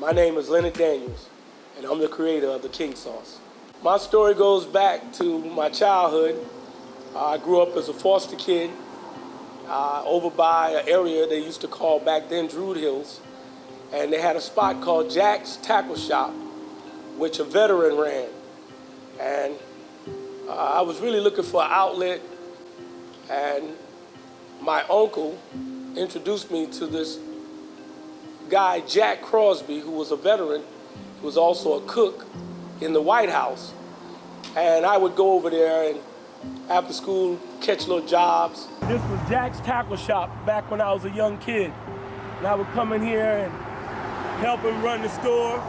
My name is Leonard Daniels, and I'm the creator of the King Sauce. My story goes back to my childhood. I grew up as a foster kid over by an area they used to call back then Druid Hills, and they had a spot called Jack's Tackle Shop, which a veteran ran. And I was really looking for an outlet, and my uncle introduced me to this guy, Jack Crosby, who was a veteran, who was also a cook in the White House. And I would go over there and after school catch little jobs. This was Jack's Tackle Shop back when I was a young kid. And I would come in here and help him run the store.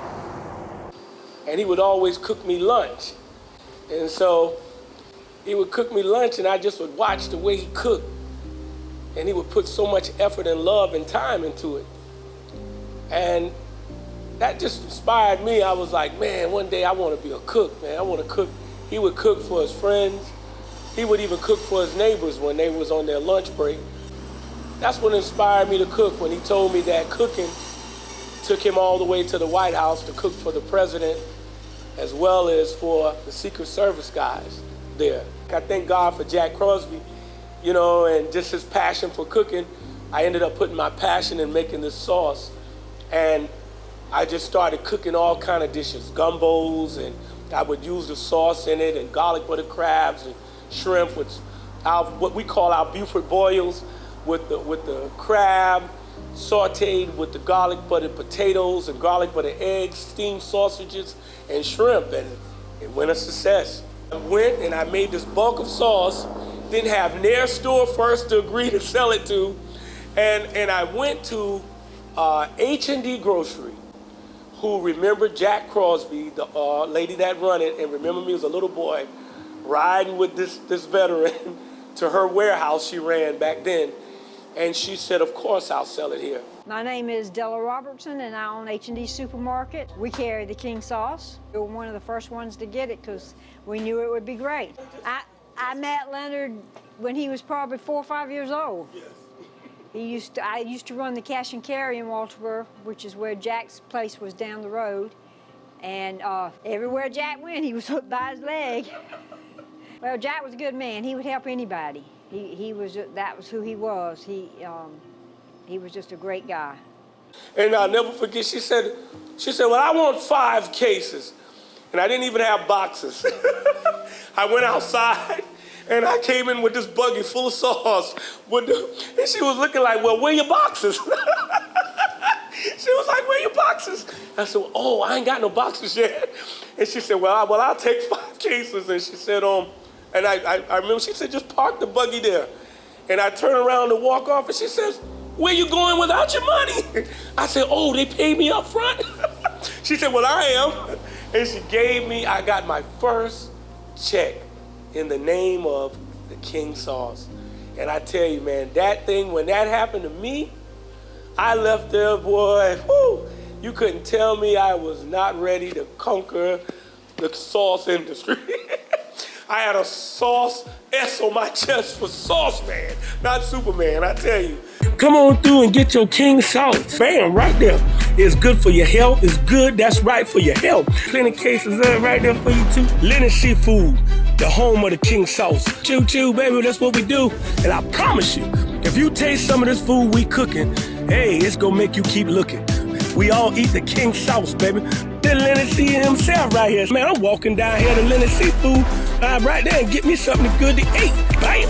And he would always cook me lunch. And so he would cook me lunch and I just would watch the way he cooked. And he would put so much effort and love and time into it. And that just inspired me. I was like, man, one day I want to be a cook, man. I want to cook. He would cook for his friends. He would even cook for his neighbors when they was on their lunch break. That's what inspired me to cook, when he told me that cooking took him all the way to the White House to cook for the president as well as for the Secret Service guys there. I thank God for Jack Crosby, you know, and just his passion for cooking. I ended up putting my passion in making this sauce. And I just started cooking all kind of dishes, gumbos, and I would use the sauce in it, and garlic butter crabs and shrimp, which what we call our Buford boils, with the crab sauteed with the garlic butter potatoes and garlic butter eggs, steamed sausages, and shrimp, and it went a success. I went and I made this bulk of sauce, didn't have near store first to agree to sell it to, and I went to H&D Grocery, who remembered Jack Crosby, the lady that run it, and remembered me as a little boy riding with this veteran to her warehouse she ran back then. And she said, of course I'll sell it here. My name is Della Robertson, and I own H&D Supermarket. We carry the King Sauce. We were one of the first ones to get it because we knew it would be great. I met Leonard when he was probably 4 or 5 years old. Yes. I used to run the cash and carry in Walterboro, which is where Jack's place was down the road. And everywhere Jack went, he was hooked by his leg. Well, Jack was a good man. He would help anybody. That was who he was. He was just a great guy. And I'll never forget, she said, well, I want 5 cases. And I didn't even have boxes. I went outside and I came in with this buggy full of sauce. And she was looking like, well, where your boxes? She was like, where your boxes? I said, oh, I ain't got no boxes yet. And she said, well, I'll take 5 cases. And she said, and I remember she said, just park the buggy there. And I turned around to walk off and she says, where you going without your money? I said, oh, they paid me up front? She said, well, I am. And she gave me, I got my first check in the name of the King Sauce. And I tell you, man, that thing, when that happened to me, I left there, boy, whoo, you couldn't tell me I was not ready to conquer the sauce industry. I had a sauce S on my chest for Sauce Man, not Superman, I tell you. Come on through and get your King Sauce. Bam, right there. It's good for your health. It's good, that's right, for your health. Plenty cases there right there for you too. Leonard Seafood, the home of the King Sauce. Choo choo, baby, that's what we do. And I promise you, if you taste some of this food we cooking, hey, it's gonna make you keep looking. We all eat the King Sauce, baby. Then Leonard C himself right here. Man, I'm walking down here to Leonard Seafood right there and get me something good to eat. Bam!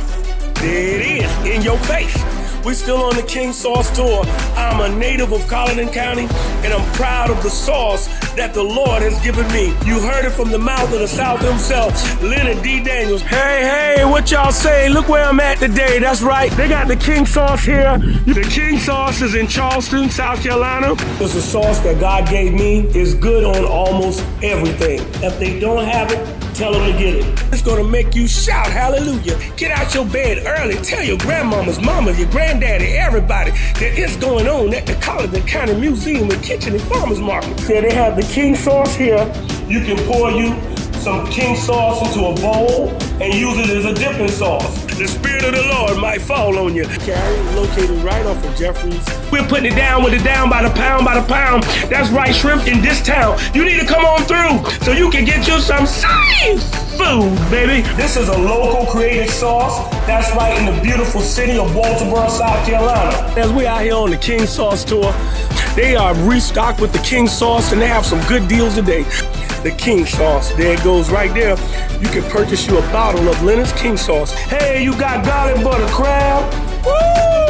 There it is, in your face. We're still on the King Sauce tour. I'm a native of Colleton County, and I'm proud of the sauce that the Lord has given me. You heard it from the mouth of the South himself, Leonard D. Daniels. Hey, what y'all say? Look where I'm at today. That's right. They got the King Sauce here. The King Sauce is in Charleston, South Carolina. It's a sauce that God gave me. It's good on almost everything. If they don't have it, tell them to get it. It's gonna make you shout hallelujah. Get out your bed early. Tell your grandmamas, mamas, your granddaddy, everybody that it's going on at the Colleton County Museum and Kitchen and Farmers Market. Yeah, they have the King Sauce here. You can pour you some king sauce into a bowl and use it as a dipping sauce. The Spirit of the Lord might fall on you. Carry located right off of Jeffries. We're putting it down with it down by the pound by the pound. That's right, shrimp in this town. You need to come on through so you can get you some safe food, baby. This is a local created sauce. That's right, in the beautiful city of Walterboro, South Carolina. As we out here on the King Sauce tour, they are restocked with the King Sauce and they have some good deals today. The King Sauce, there it goes right there. You can purchase you a bottle of Leonard's King Sauce. Hey, you got garlic butter crab? Woo!